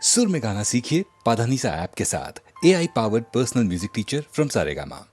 सुर में गाना सीखिए पाधानीसा ऐप के साथ। AI powered personal music teacher from Saregama.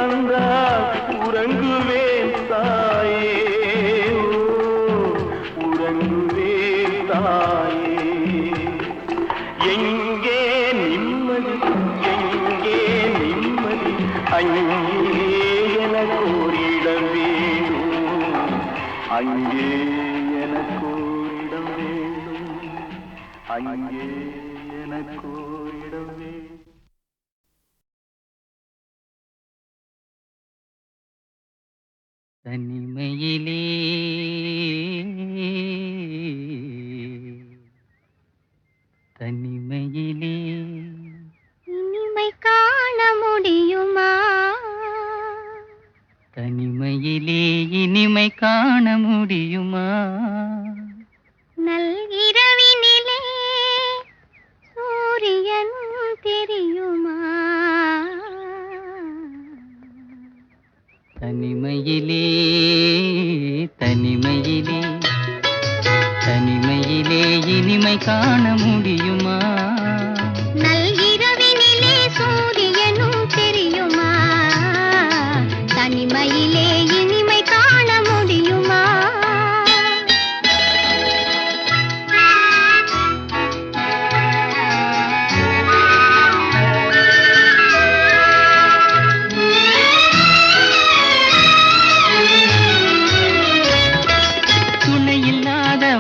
வந்தால் உறங்குவேன் தாயே, உறங்குவேன் தாயே. எங்கே நிம்மதி, எங்கே நிம்மதி, அங்கே எனக்கு ஓரிடம் வேணும், அங்கே எனக்கு ஓரிடம் வேணும், அங்கே எனக்கு ஓரிடம் வேணும். தனிமையிலே தனிமையிலே இனிமை காண முடியுமா? தனிமையிலே இனிமை காண முடியுமா? நல்கிரவினிலே சூரியன் தெரியுமா? தனிமையிலே தனிமையிலே தனிமையிலே இனிமை காண முடியுமா? நல்கிரவினிலே சூரியனும் தெரியுமா? தனிமையிலே இனிமை காண முடியுமா?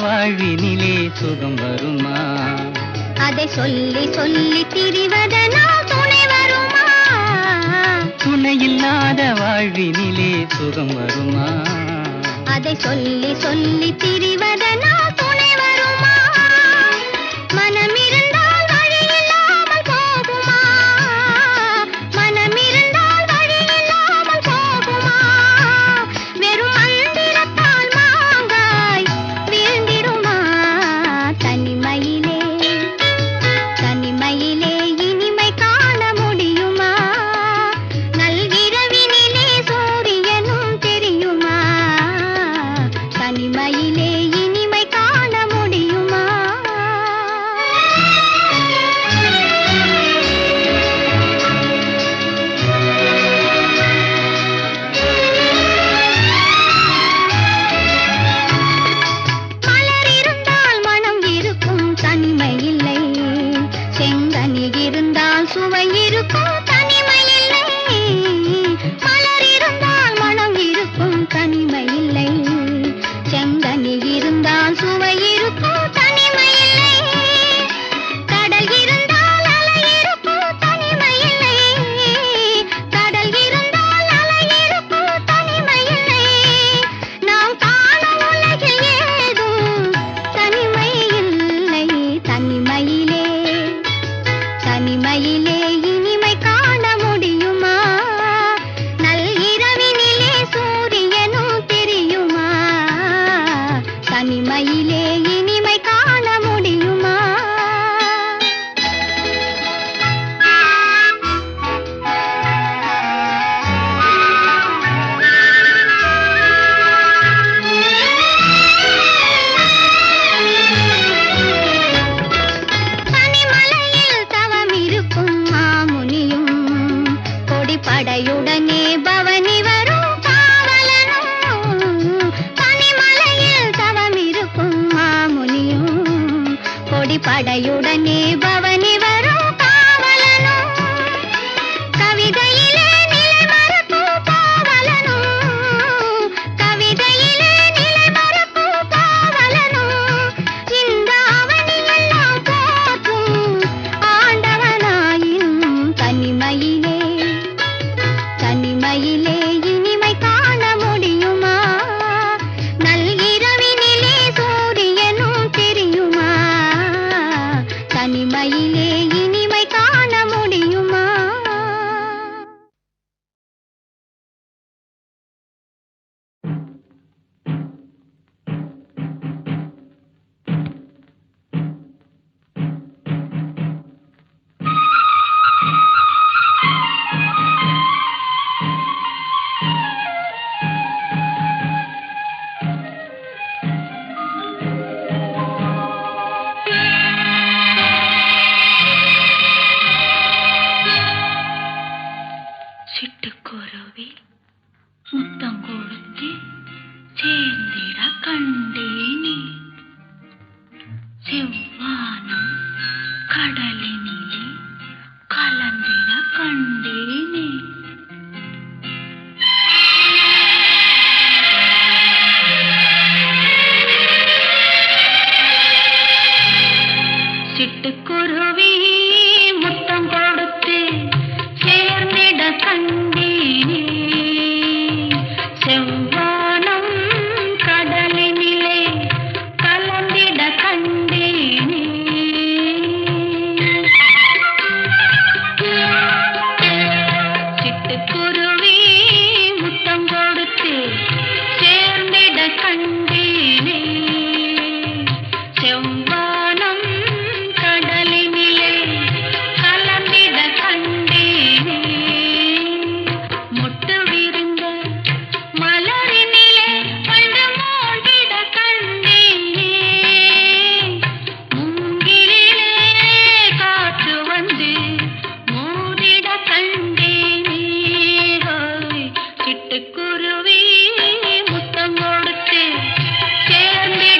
வாழ்வினிலே சுகம் வருமா? அதை சொல்லி சொல்லி திரிவதனால் துணை வருமா? துணையில்லாத வாழ்வினிலே சுகம் வருமா? அதை சொல்லி சொல்லி திரிவதனால் துணை வருமா? மனமிருந்தால் வழி இல்லாமல் போகுமா? மனமிருந்தால் வழி இல்லாமல் போகுமா? வெறும் மந்திரத்தால் மாங்காய் வீழ்ந்திடுமா? தனிமையிலே தனிமையிலே இனிமை காண முடியுமா? நல்கிரவினிலே சூரியனும் தெரியுமா? தனிமையிலே இனிமை காண முடியுமா? மலர் இருந்தால் மனம் இருக்கும், தனிமை இல்லை. செங்கனி இருந்தால் சுவை இருக்கும், தனிமை இல்லை. மலர் இருந்தால் மனம் இருக்கும், தனிமை இல்லை. செங்கனி இருந்தால் சுவை இருக்கும், தனிமை இல்லை. கடல் இருந்தால் அலை இருக்கும், தனிமை இல்லை. கடல் இருந்தால் அலை இருக்கும், தனிமை இல்லை. நாம் காணும் உலகில் ஏதும் தனிமை இல்லை. தனிமையிலே தனிமையிலே இனிமை காண முடியுமா? நல்கிரவினிலே சூரியனும் தெரியுமா? தனிமையிலே இனிமை காண முடியுமா? பனிமலையில் தவம் இருக்கும் மாமுனியும், கொடிப்படையுடனே பவனி வரும் காவலனும். பனிமலையில் தவம் இருக்கும் மாமுனியும், கொடிப்படையுடனே பவனி வரும் காவலனும். கவிதையிலே நிலை மறக்கும் பாவலனும். கவிதையிலே நிலை மறக்கும் பாவலனும். இந்த அவனியெல்லாம் போற்றும் ஆண்டவனாயினும் தனிமையிலே தனிமையிலே இனிமை காண முடியுமா? நல்கிரவினிலே சூரியனும் தெரியுமா? தனிமையிலே இனிமை காண முடியுமா? சிட்டுக்குருவி முத்தம் கொடுத்து சேர்ந்திட கண்டேனே செவ்வானம் கடலினிலே கலந்திட கண்டேனே சிட்டுக்குருவி முத்தம் கொடுத்து சேர்ந்திட கண்டேனே செவ்வானம் கடலினிலே கலந்திட கண்டேனே சிட்டுக்குருவி முத்தம் கொடுத்து சேர்ந்திட கண்டேனே செவ்வானம் கடலினிலே கலந்திட கண்டேனே முட்டு விரிந்த மலரினிலே பண்டு மூடிட கண்டேனே மூங்கிலிலே காற்று வந்து மூடிட கண்டேனே சிட்டுக்குருவி முத்தம் கொடுத்து சேர்ந்தே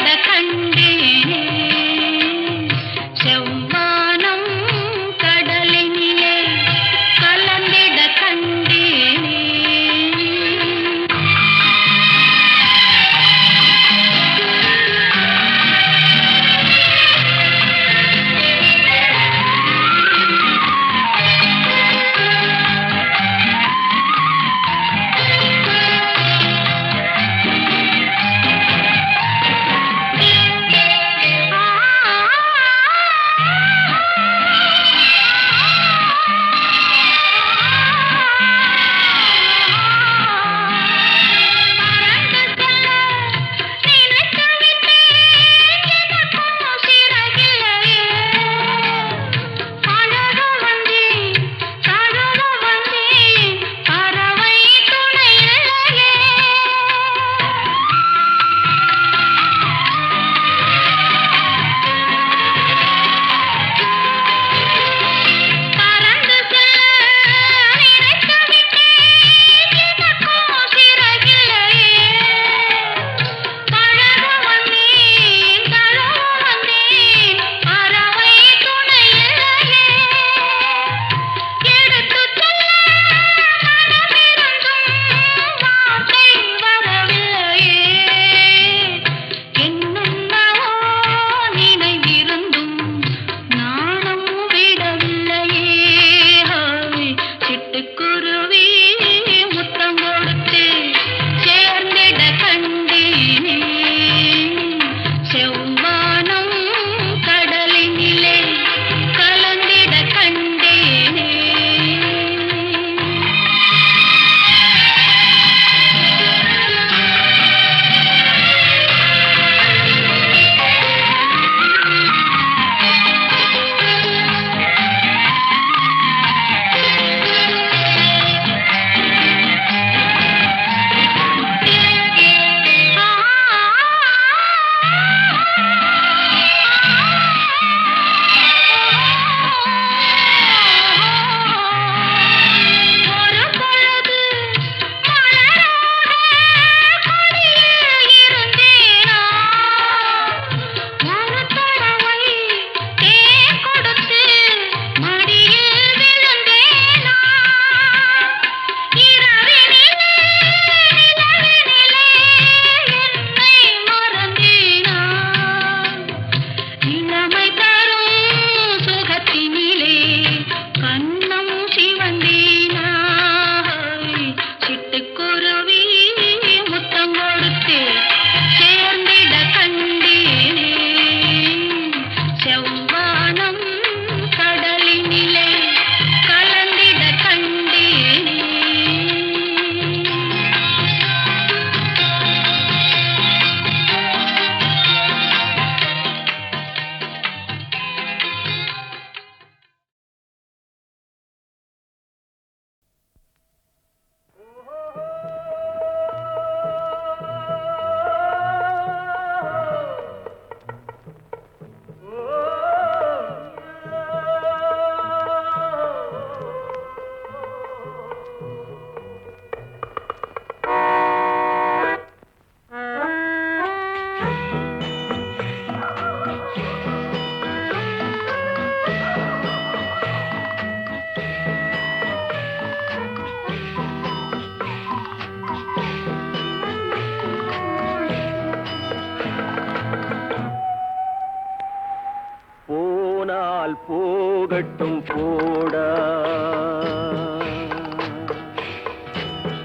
போகட்டும் போடா,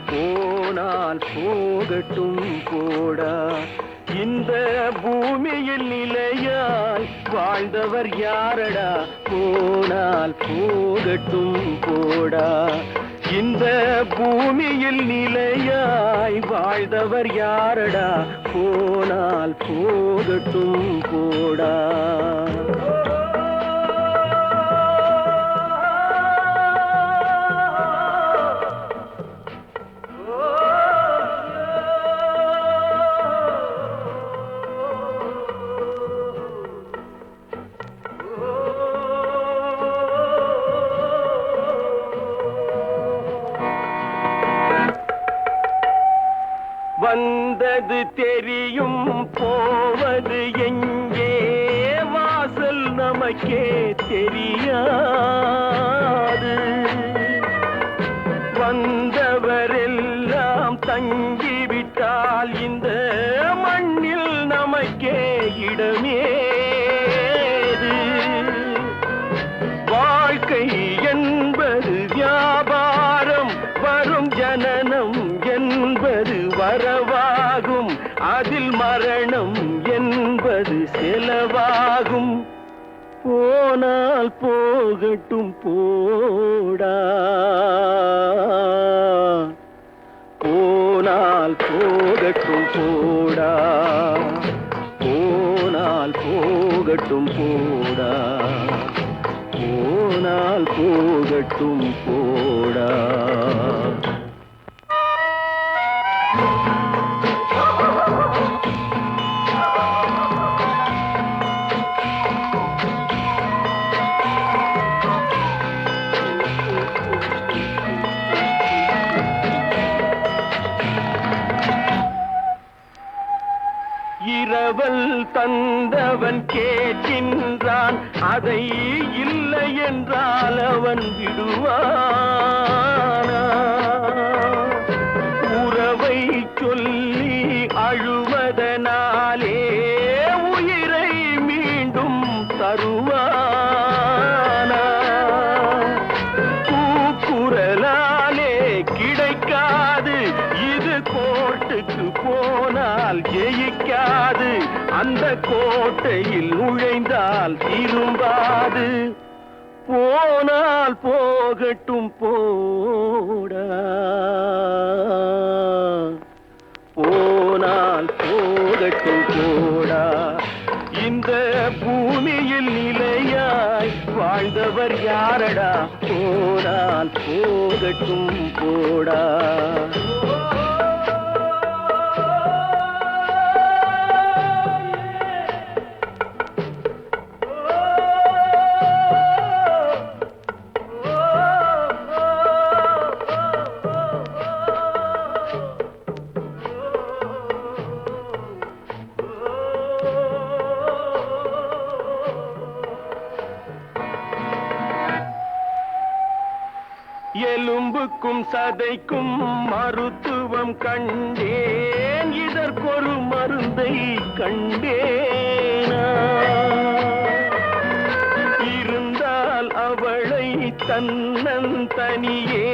போனால் போகட்டும் போடா. இந்த பூமியில் நிலையாய் வாழ்ந்தவர் யாரடா, போனால் போகட்டும் போடா. இந்த பூமியில் நிலையாய் வாழ்ந்தவர் யாரடா, போனால் போகட்டும் போடா. வந்தது தெரியும் போவது எங்கே, வாசல் நமக்கே தெரியாது. வந்தவரெல்லாம் தங்கிவிட்டால் இந்த மண்ணில் நமக்கே இடமேது. வாழ்க்கை என்பது வியாபாரம், வரும் ஜனனம் என்பது வரவாகும், அதில் மரணம் என்பது செலவாகும். போனால் போகட்டும் போடா, போனால் போகட்டும் போடா, போனால் போகட்டும் போடா, போனால் போகட்டும் போடா. இரவல் தந்தவன் கேட்கின்றான், அதை இல்லை என்றால் அவன் விடுவானா? உறவை சொல்லி அழுவதனாலே உயிரை மீண்டும் தருவானா? கூக்குரலாலே கிடைக்காது, இது கோர்ட்டுக்கு போனால் ஜெயிக்காது, அந்த கோட்டையில் நுழைந்தால் திரும்பாது. போனால் போகட்டும் போடா, போனால் போகட்டும் போடா. இந்த பூமியில் நிலையாய் வாழ்ந்தவர் யாரடா, போனால் போகட்டும் போடா. எலும்புக்கும் சதைக்கும் மருத்துவம் கண்டேன், இதற்கொரு மருந்தை கண்டேனா? இருந்தால் அவளை தன்னந்தனியே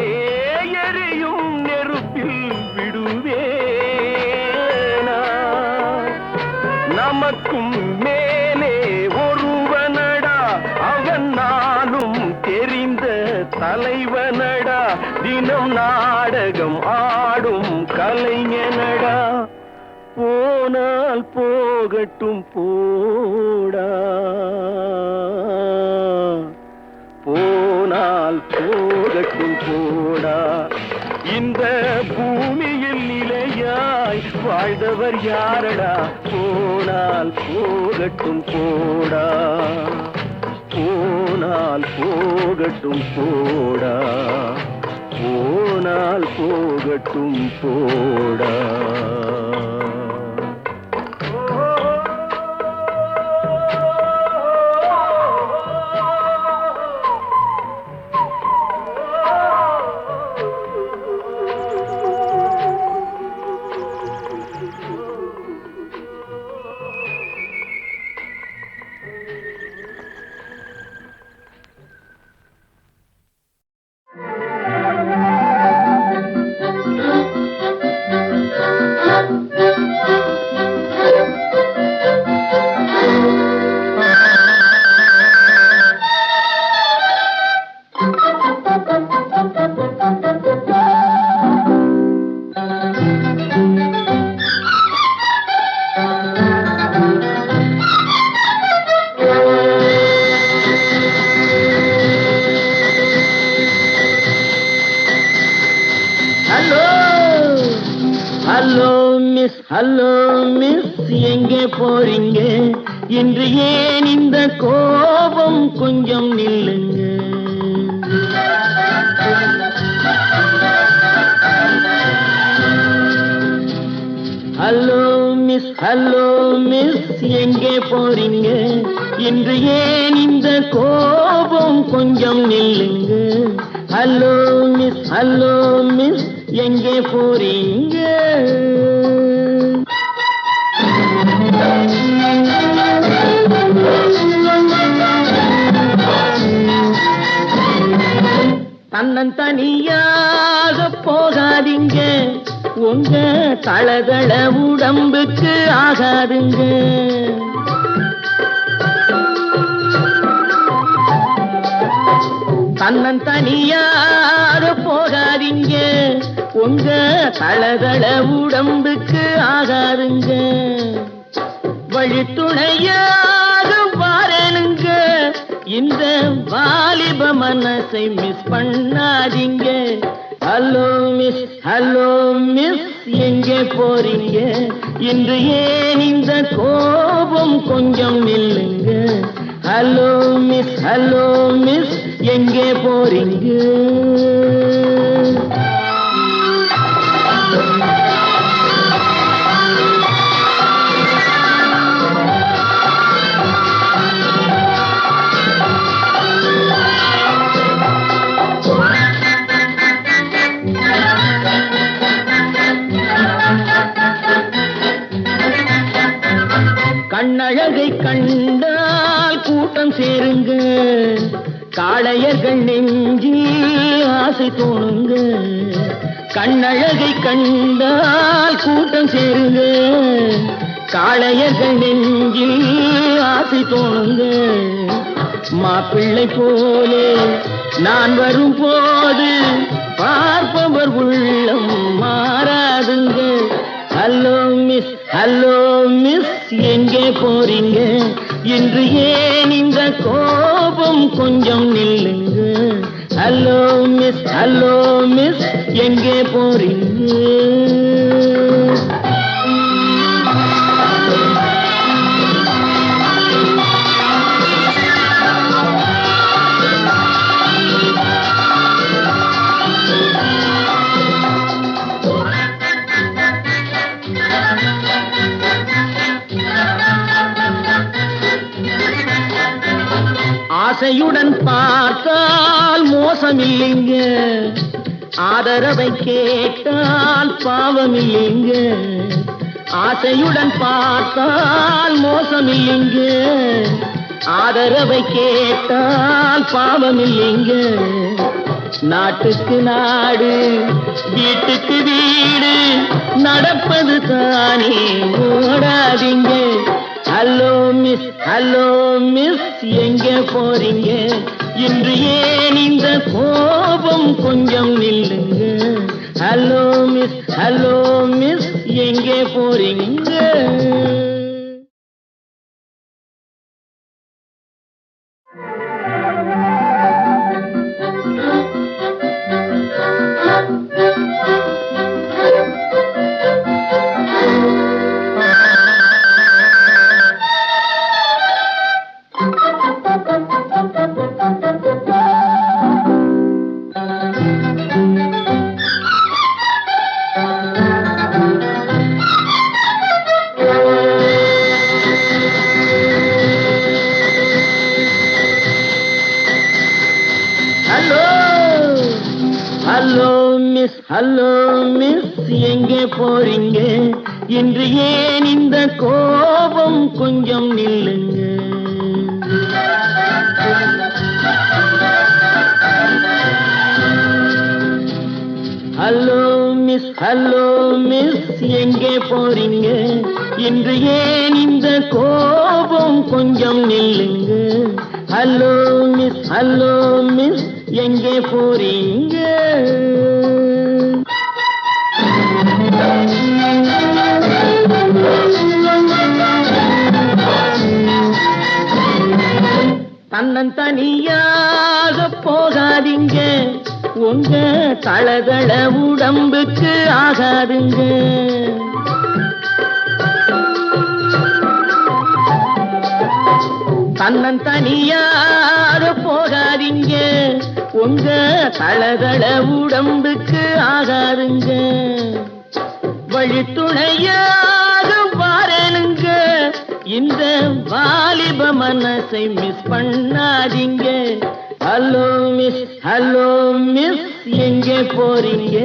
எரியும் நெருப்பில் விடுவேனா? நமக்கும் மேலே ஒருவனடா, அவன் நானும் தெரிந்த தலைவனடா, தினம் நாடகம் ஆடும் கலைஞனடா. போனால் போகட்டும் போடா, போனால் போகட்டும் போடா. இந்த பூமியில் நிலையாய் வாழ்ந்தவர் யாரடா, போனால் போகட்டும் போடா, போனால் போகட்டும் போடா, போனால் போகட்டும் போடா. மிஸ் ஹலோ மிஸ் எங்கே போறீங்க இன்று ஏன் இந்த கோபம் கொஞ்சம் நில்லுங்க ஹலோ மிஸ் எங்கே போறீங்க இன்று ஏன் இந்த கோபம் கொஞ்சம் நில்லுங்க ஹலோ மிஸ் எங்கே போறீங்க தன்னந்தனியாக போகாதீங்க உங்க தளதள உடம்புக்கு ஆகாதுங்க தன்னந்தனியாக போகாதீங்க உங்க தளதள உடம்புக்கு ஆகாதுங்க வழித்துணையாக வாரனுங்க இந்த வாலிப மனசை மிஸ் பண்ணாதீங்க ஹலோ மிஸ் எங்கே போறீங்க இன்று ஏன் இந்த கோபம் கொஞ்சம் நில்லுங்க ஹலோ மிஸ் எங்கே போறீங்க கண்ணழகை கண்டால் கூட்டம் சேருங்க காளையர்கள் நெஞ்சில் ஆசை தோணுங்க கண்ணழகை கண்டால் கூட்டம் சேருங்க காளையர்கள் நெஞ்சில் ஆசை தோணுங்க மாப்பிள்ளை போலே நான் வரும் போது பார்ப்பவர் உள்ளம் மாறாதுங்க ஹலோ மிஸ் எங்கே போறீங்க இன்று ஏன் இந்த கோபம் கொஞ்சம் நில்லுங்க ஹலோ மிஸ் எங்கே போறீங்க ஆசையுடன் பார்த்தால் மோசமில்லைங்க ஆதரவை கேட்டால் பாவமில்லைங்க ஆசையுடன் பார்த்தால் மோசமில்லைங்க ஆதரவை கேட்டால் பாவமில்லைங்க நாட்டுக்கு நாடு வீட்டுக்கு வீடு நடப்பது தானே ஓடாதீங்க ஹலோ மிஸ் எங்கே போறீங்க இன்று ஏன் இந்த கோபம் கொஞ்சம் நில்லுங்க ஹலோ மிஸ் எங்கே போறீங்க ஹலோ மிஸ் எங்கே போறீங்க இன்று ஏன் இந்த கோபம் கொஞ்சம் நில்லுங்க ஹலோ மிஸ் எங்கே போறீங்க இன்று ஏன் இந்த கோபம் கொஞ்சம் நில்லுங்க ஹலோ மிஸ் எங்கே போறீங்க தன்னந்தனியாக போகாதீங்க உங்க தளதள உடம்புக்கு ஆகாதுங்க தன்னன் தனியாக போகாதீங்க, உங்க தளதள உடம்புக்கு ஆகாதுங்க. வழித்துணையாக வாரனுங்க, இந்த வாலிப மனசை மிஸ் பண்ணாதீங்க. ஹலோ மிஸ் எங்கே போறீங்க?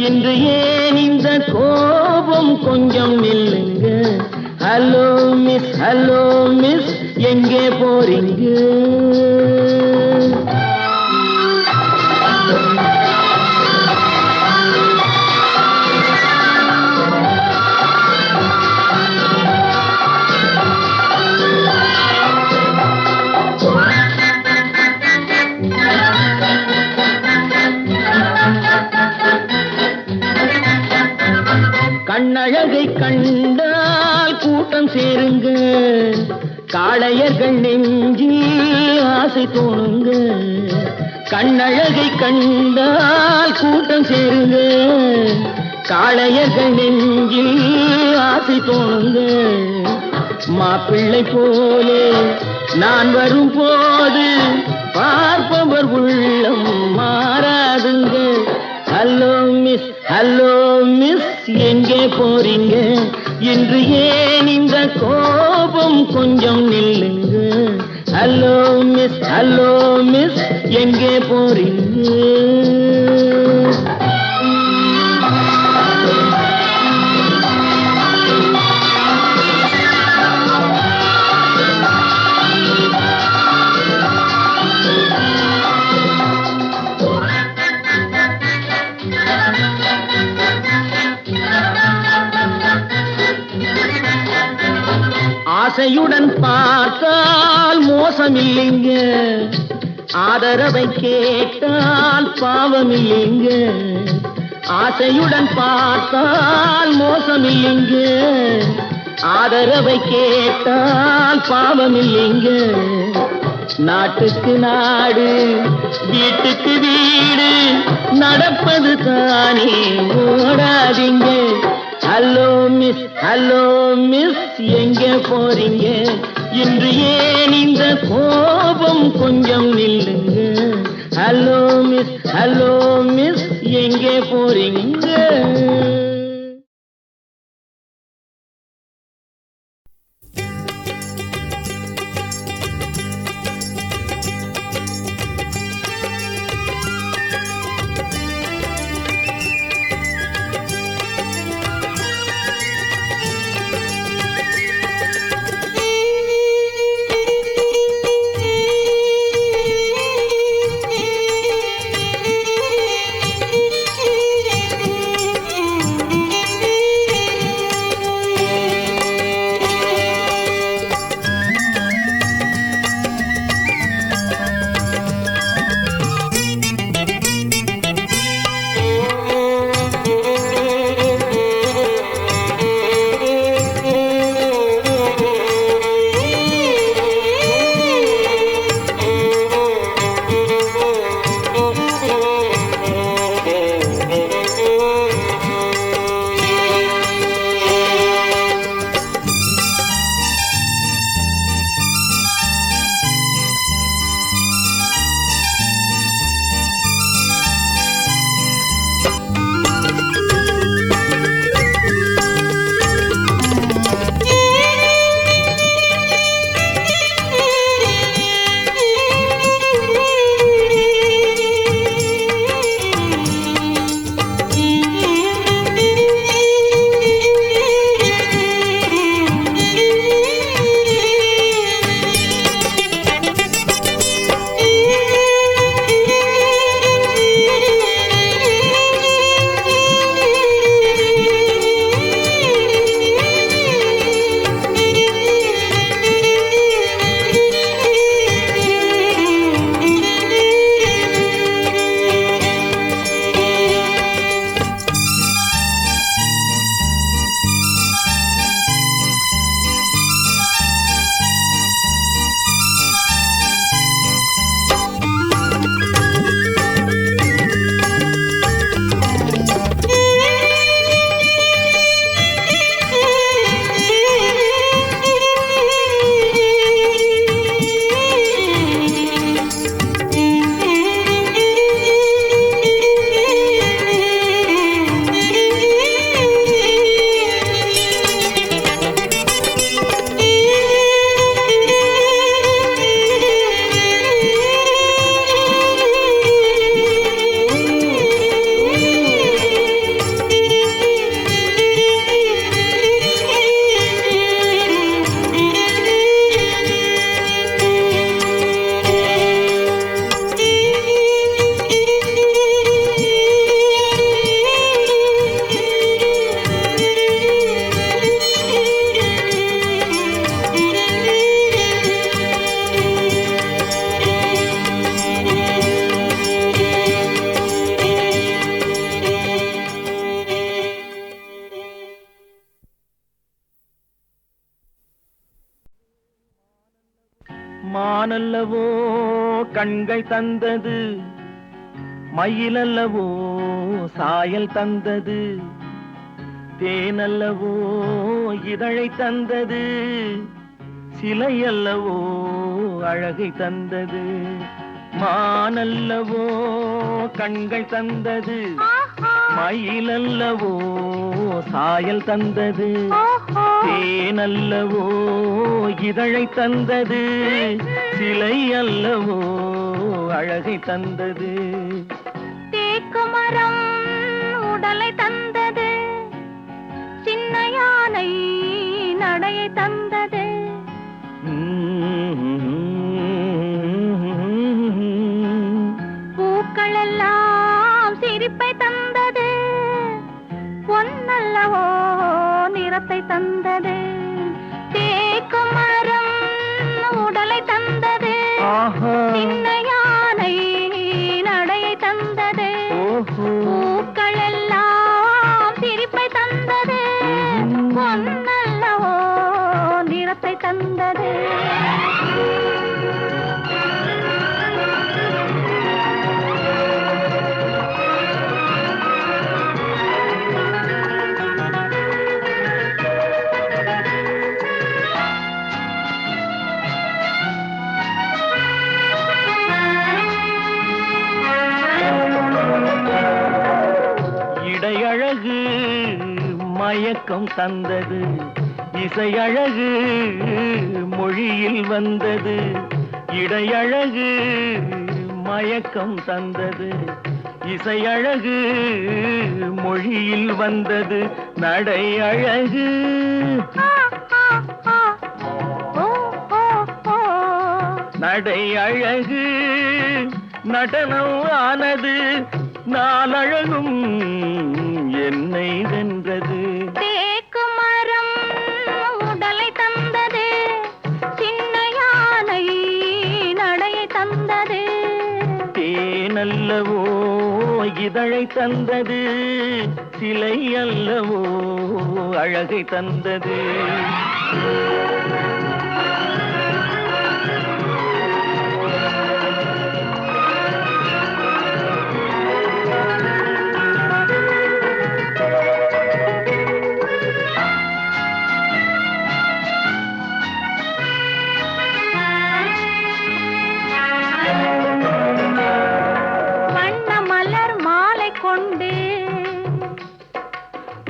இன்று ஏன் இந்த கோபம் கொஞ்சம் நில்லுங்க. ஹலோ மிஸ் எங்கே போறீங்க? கண்ணழகை கண்டால் கூட்டம் சேருங்க, காளையர்கள் நெஞ்சில் ஆசை தோணுங்க. கண்ணழகை கண்டால் கூட்டம் சேருங்க, காளையர்கள் நெஞ்சில் ஆசை தோணுங்க. மாப்பிள்ளை போலே நான் வரும் போது பார்ப்பவர் உள்ளம் மாறாதுங்க. ஹலோ மிஸ் எங்கே போறீங்க? இன்று ஏன் இந்த கோபம் கொஞ்சம் நில்லுங்க. ஹலோ மிஸ் எங்கே போறீங்க? ஆசையுடன் பார்த்தால் மோசமில்லைங்க, ஆதரவை கேட்டால் பாவமில்லைங்க. ஆசையுடன் பார்த்தால் மோசமில்லைங்க, ஆதரவை கேட்டால் பாவமில்லைங்க. நாட்டுக்கு நாடு வீட்டுக்கு வீடு நடப்பது தானே, ஓடாதீங்க. ஹலோ மிஸ் எங்கே போறீங்க? இன்று ஏன் இந்த கோபம் கொஞ்சம் நில்லுங்க. ஹலோ மிஸ் எங்கே போறீங்க? மானல்லவோ கண்கள் தந்தது, மயிலல்லவோ சாயல் தந்தது, தேனல்லவோ இதழை தந்தது, சிலையல்லவோ அழகை தந்தது. மானல்லவோ கண்கள் தந்தது, மயிலல்லவோ சாயல் தந்தது, தேனல்லவோ இதழை தந்தது, சிலை அல்லவோ அழகை தந்தது. தேக்கு மரம் உடலை தந்தது, சின்ன யானை நடையை தந்தது. பூக்கள் எல்லாம் சிரிப்பை தந்தது, பொன்னல்லவோ நிறத்தை தந்தது. தேக்கு மரம் உடலை தந்தது, சின்ன யானை நடையை தந்தது. பூக்கள் எல்லாம் சிரிப்பை தந்தது, பொன்னல்லவோ நிறத்தை தந்தது. இடையழகு மயக்கம் தந்தது, இசையழகு மொழியில் வந்தது. இடையழகு மயக்கம் தந்தது, இசையழகு மொழியில் வந்தது. நடை அழகு நடை அழகு நடனம் ஆனது, நாளழகும் என்னை வென்றது. தேக்கு மரம் உடலை தந்தது, சின்ன யானை நடையை தந்தது. தேனல்லவோ இதழை தந்தது, சிலை அல்லவோ அழகை தந்தது.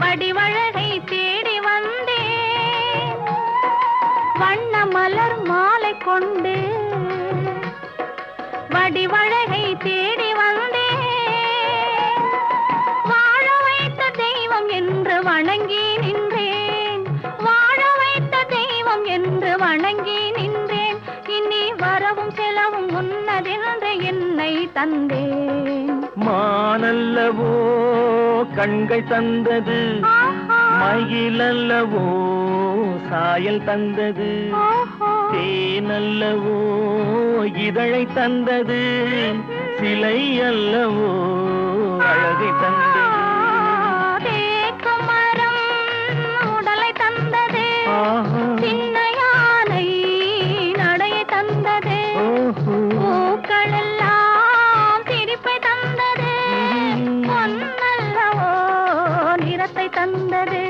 வடிவழகை தேடி வந்தேன், வண்ண மலர் மாலை கொண்டு வடிவழகை தேடி வந்தேன். வாழ வைத்த தெய்வம் என்று வணங்கி நின்றேன், வாழ வைத்த தெய்வம் என்று வணங்கி நின்றேன். இனி வரவும் செலவும் உன்னதென்று என்னை தந்தேன். மானல்லவோ கண்கள் தந்தது, மயிலல்லவோ சாயல் தந்தது, தேனல்லவோ இதழை தந்தது, சிலை அல்லவோ அழகை தந்தது. தேக்கு மரம் உடலை தந்தது, சின்ன யானை நடையை தந்தது. பூக்கள் எல்லாம் சிரிப்பை தந்தது, பொன்னல்லவோ நிறத்தை தந்தது.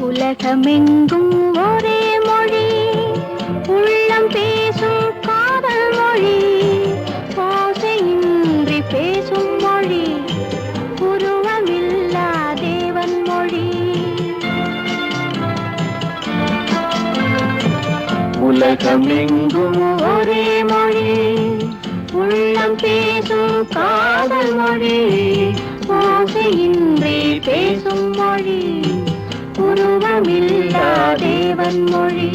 உலகமெங்கும் ஒரே மொழி, உள்ளம் பேசும் காதல் மொழி, ஓசையின்றி பேசும் மொழி, உருவமில்லா தேவன் மொழி. உலகமெங்கும் ஒரே மொழி, உள்ளம் பேசும் காதல் மொழி, ஓசையின்றி பேசும் மொழி, உருவமில்லா தேவன் மொழி.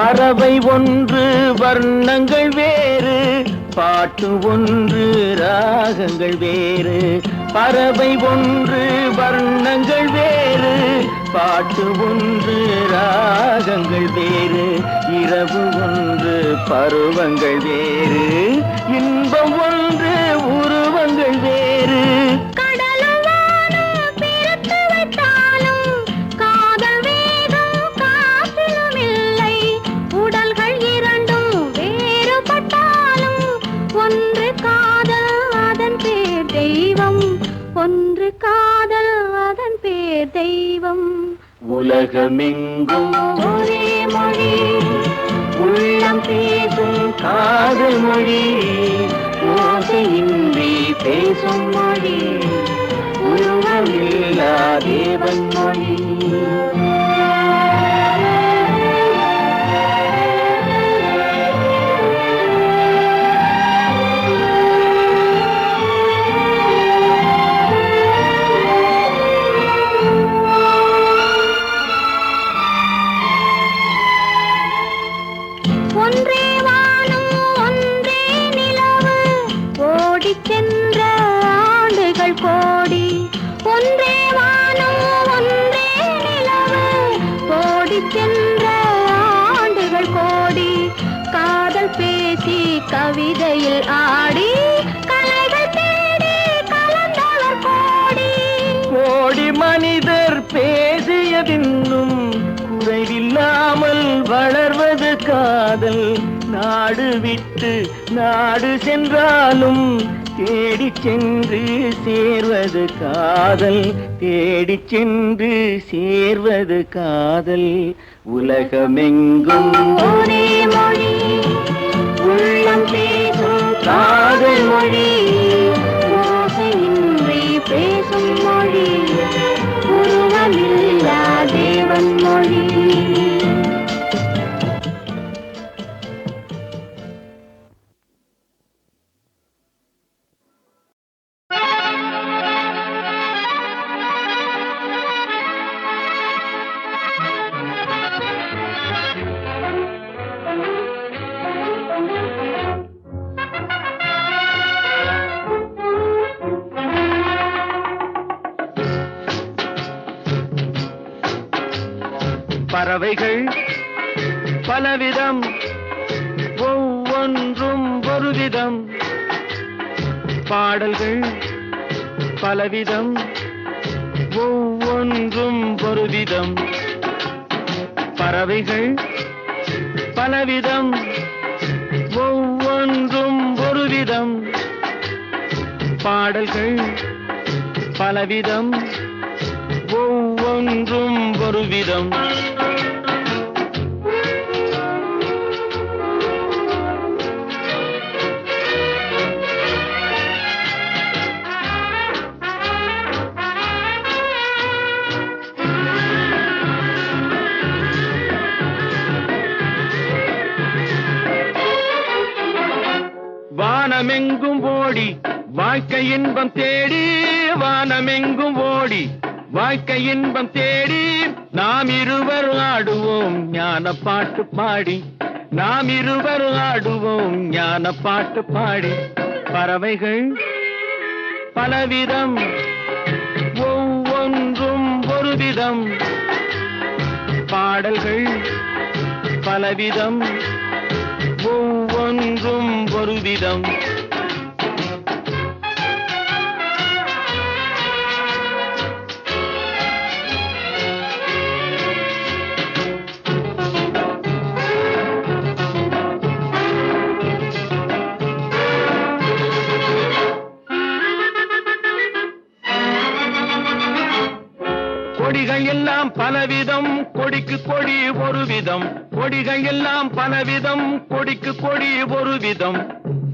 பறவை ஒன்று வர்ணங்கள் வேறு, பாட்டு ஒன்று ராகங்கள் வேறு. பறவை ஒன்று வர்ணங்கள் வேறு, பாட்டு ஒன்று ராகங்கள் வேறு. இரவு ஒன்று பருவங்கள் வேறு, இன்பம் ஒன்று உருவங்கள் வேறு. ஒன்று காதல் அதன் பேர் தெய்வம். உலகமெங்கும் ஒரே மொழி, உள்ளம் பேசும் காதல் மொழி, ஓசையின்றி பேசும் மொழி, உருவமில்லா தேவன் மொழி. ஒன்றே வானம் ஒன்றே நிலவு, ஓடிச் சென்ற ஆண்டுகள் கோடி. ஒன்றே வானம் ஒன்றே நிலவு, ஓடிச் சென்ற ஆண்டுகள் கோடி. காதல் பேசி கவிதையில் ஆடி, கலைகள் தேடி கலந்தவர் கோடி. கோடி மனிதர் பேசியதின்னும் குறைவில்லாமல் வளர்வது காதல். நாடு விட்டு நாடு சென்றாலும் தேடிச் சென்று சேர்வது காதல். தேடிச் சென்று சேர்வது காதல். உலகமெங்கும் ஒரே மொழி, உள்ளம் பேசும் காதல் மொழி, ஓசையின்றி பேசும் மொழி, உருவமில்லா தேவன் மொழி. பறவைகள் பலவிதம், ஒவ்வொன்றும் ஒரு விதம். பாடல்கள் பலவிதம், ஒவ்வொன்றும் ஒரு விதம். பறவைகள் பலவிதம், ஒவ்வொன்றும் ஒரு விதம். பாடல்கள் பலவிதம், ஒவ்வொன்றும் ஒரு விதம். வானமெங்கும் ஓடி வாழ்க்கை இன்பம் தேடி, வானமெங்கும் ஓடி வாழ்க்கை இன்பம் தேடி. நாம் இருவர் ஆடுவோம் ஞான பாட்டு பாடி, நாம் இருவர் ஆடுவோம் ஞான பாட்டு பாடி. பறவைகள் பலவிதம், ஒவ்வொன்றும் ஒரு விதம். பாடல்கள் பலவிதம், ஒவ்வொன்றும் ஒரு விதம். கொடிகள் எல்லாம் பலவிதம், கொடிக்கு கொடி ஒரு விதம். கொடிகள் எல்லாம் பலவிதம், கொடிக்கு கொடி ஒரு விதம்.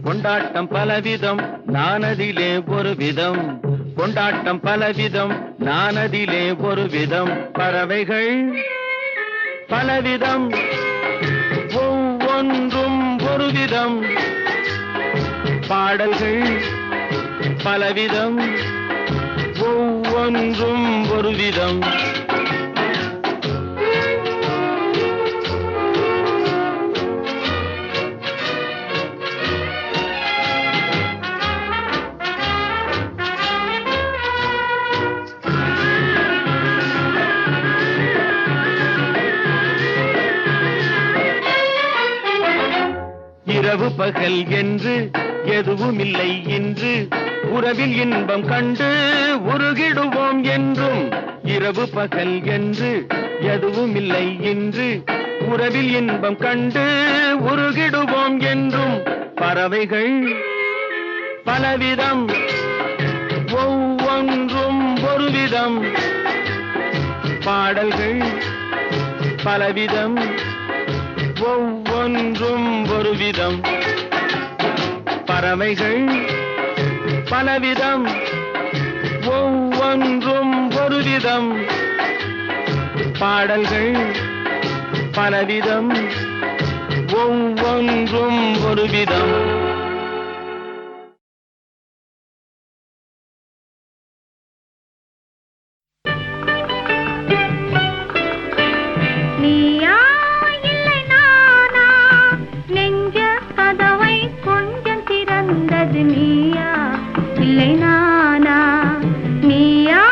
கொண்டாட்டம் பலவிதம், நானதிலே ஒரு விதம். கொண்டாட்டம் பலவிதம், நானதிலே ஒரு விதம். பறவைகள் பலவிதம், ஒவ்வொன்றும் ஒரு விதம். பாடல்கள் பலவிதம், ஒவ்வொன்றும் ஒரு விதம். பகல் என்று எதுவும் இல்லை இன்று உறவில் இன்பம் கண்டு உருகிடுவோம் என்றும் இரவு பகல் என்று எதுவும் இல்லை இன்று உறவில் இன்பம் கண்டு உருகிடுவோம் என்றும் பறவைகள் பலவிதம் ஒவ்வொன்றும் ஒரு விதம் பாடல்கள் பலவிதம் ஒவ்வொன்றும் ஒரு விதம் பறவைகள் பலவிதம் ஒவ்வொன்றும் ஒரு விதம் பாடல்கள் பலவிதம் ஒவ்வொன்றும் ஒரு விதம். நீயா இல்லை நானா நெஞ்ச கதவை கொஞ்சம் திறந்தது நீயா இல்லை நானா நீயா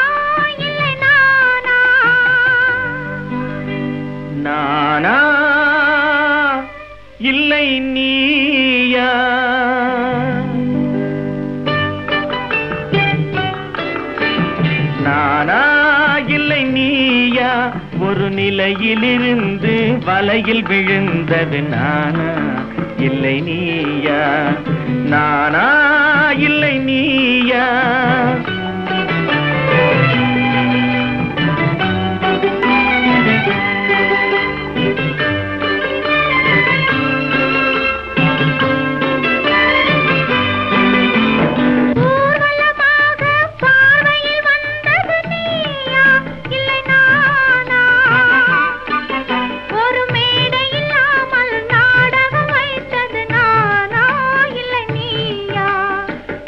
இல்லை நானா நானா இல்லை நீயா நானா இல்லை நீயா ஒரு நிலையிலிருந்து வலையில் விழுந்தது நானா இல்லை நீயா நானா இல்லை நீயா ஊர்வலமாக பார்வையில் வந்தது நீயா இல்லை நானா ஒரு மேடை இல்லாமல் நாடகம் வைத்தது நானா இல்லை நீயா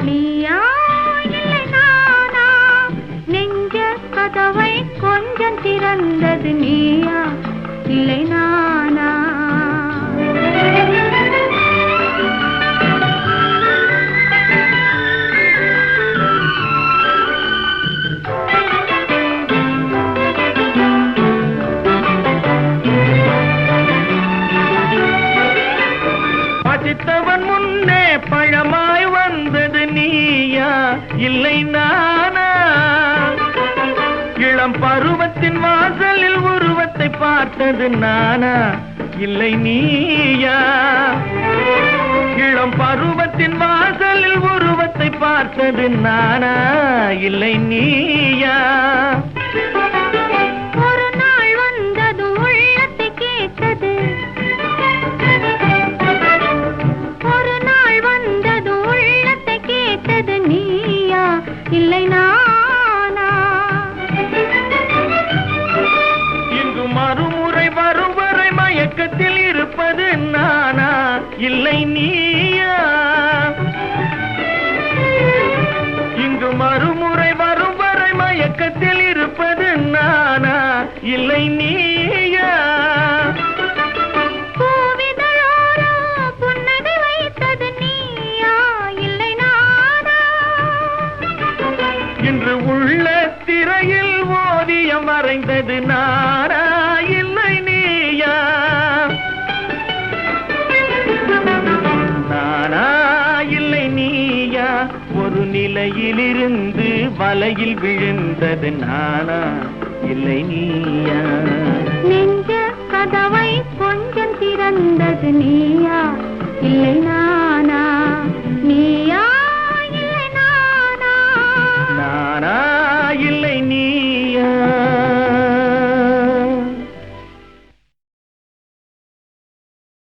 நீயா இல்லை நானா நெஞ்ச கதவை கொஞ்சம் திறந்தது நீயா இல்லை நானா பசித்தவன் முன்னே பழமாய் வந்தது நீயா இல்லை நானா இளம் பருவத்தின் வாசலில் உருவத்தை பார்த்தது நானா இல்லை நீயா இளம் பருவத்தின் வாசலில் உருவத்தை பார்த்தது நானா இல்லை நீயா ஒரு நாள் வந்தது உள்ளத்தை கேட்டது ஒரு நாள் வந்தது உள்ளத்தை கேட்டது நீயா இல்லை நானா இங்கு மறுமுறை வரும் வரை மயக்கத்தில் இருப்பது நானா இல்லை நீயா இங்கு மறுமுறை வரும் வரை மயக்கத்தில் இருப்பது நானா இல்லை நீயா பூவிதழோரோ புன்னகை வைத்தது நீயா இல்லை நானா இன்று உள்ள திரையில் ஓவியம் வரைந்தது நானா இல்லை நீயா நானா இல்லை நீயா ஒரு நிலையிலிருந்து வலையில் விழுந்தது நானா இல்லை நீயா நெஞ்ச கதவை கொஞ்சம் திறந்தது நீயா இல்லை நானா